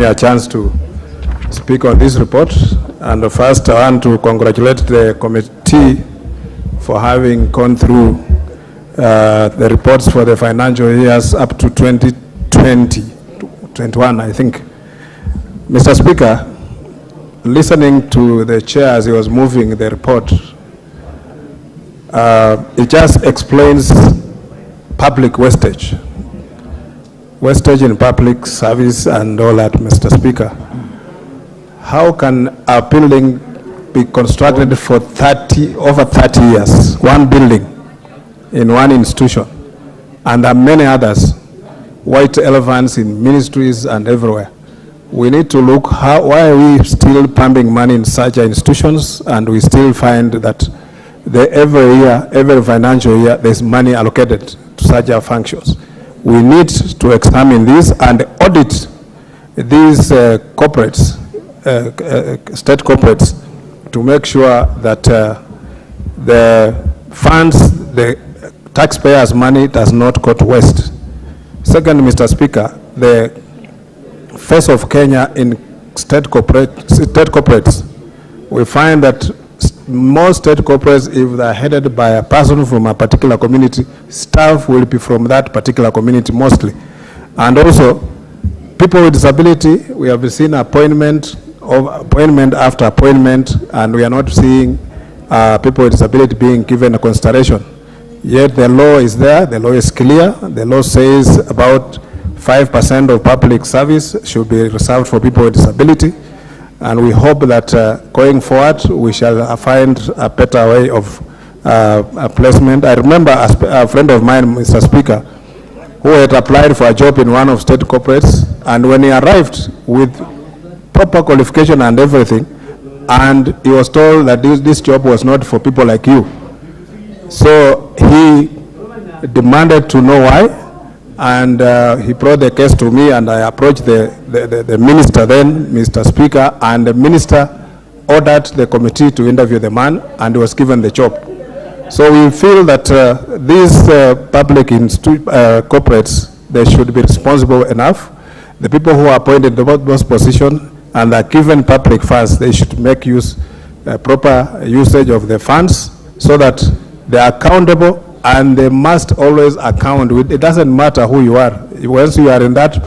A chance to speak on this report, and first I want to congratulate the committee for having gone through the reports for the financial years up to 2020-21, I think. Mr. Speaker, listening to the chair as he was moving the report, it just explains public wastage in public service and all that, Mr. Speaker. How can a building be constructed for over 30 years, one building in one institution, and there are many others, white elephants in ministries and everywhere? We need to look why are we still pumping money in such institutions, and we still find that every financial year, there's money allocated to such functions. We need to examine this and audit these corporates, state corporates, to make sure that the funds, the taxpayers' money does not go to waste. Second, Mr. Speaker, the face of Kenya in state corporates, we find that most state corporates, if they're headed by a person from a particular community, staff will be from that particular community mostly. And also, people with disability, we have seen appointment after appointment, and we are not seeing people with disability being given a consideration. Yet the law is there, the law is clear. The law says about 5% of public service should be reserved for people with disability. And we hope that going forward, we shall find a better way of placement. I remember a friend of mine, Mr. Speaker, who had applied for a job in one of state corporates, and when he arrived with proper qualification and everything, and he was told that this job was not for people like you. So he demanded to know why, and he brought the case to me, and I approached the minister then, Mr. Speaker, and the minister ordered the committee to interview the man, and he was given the job. So we feel that these public corporates, they should be responsible enough. The people who are appointed to those positions and are given public funds, they should make proper usage of the funds so that they are accountable. And they must always account with, it doesn't matter who you are. Once you are in that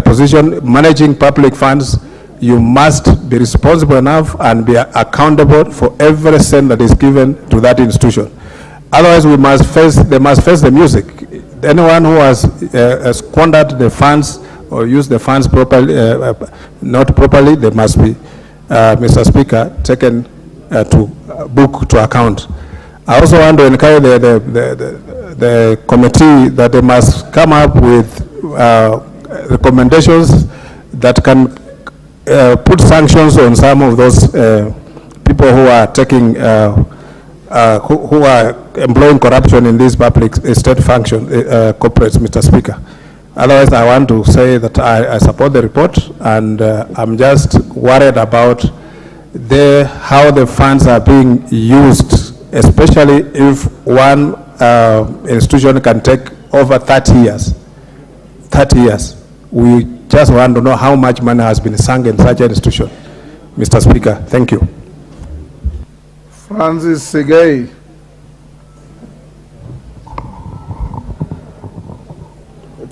position, managing public funds, you must be responsible enough and be accountable for every cent that is given to that institution. Otherwise, they must face the music. Anyone who has squandered the funds or used the funds properly, not properly, they must be, Mr. Speaker, taken to book to account. I also want to encourage the committee that they must come up with recommendations that can put sanctions on some of those people who are taking, who are employing corruption in these public state function corporates, Mr. Speaker. Otherwise, I want to say that I support the report, and I'm just worried about how the funds are being used, especially if one institution can take over 30 years. 30 years. We just want to know how much money has been sunk in such an institution. Mr. Speaker, thank you. Francis Segei.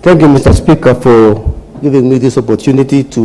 Thank you, Mr. Speaker, for giving me this opportunity to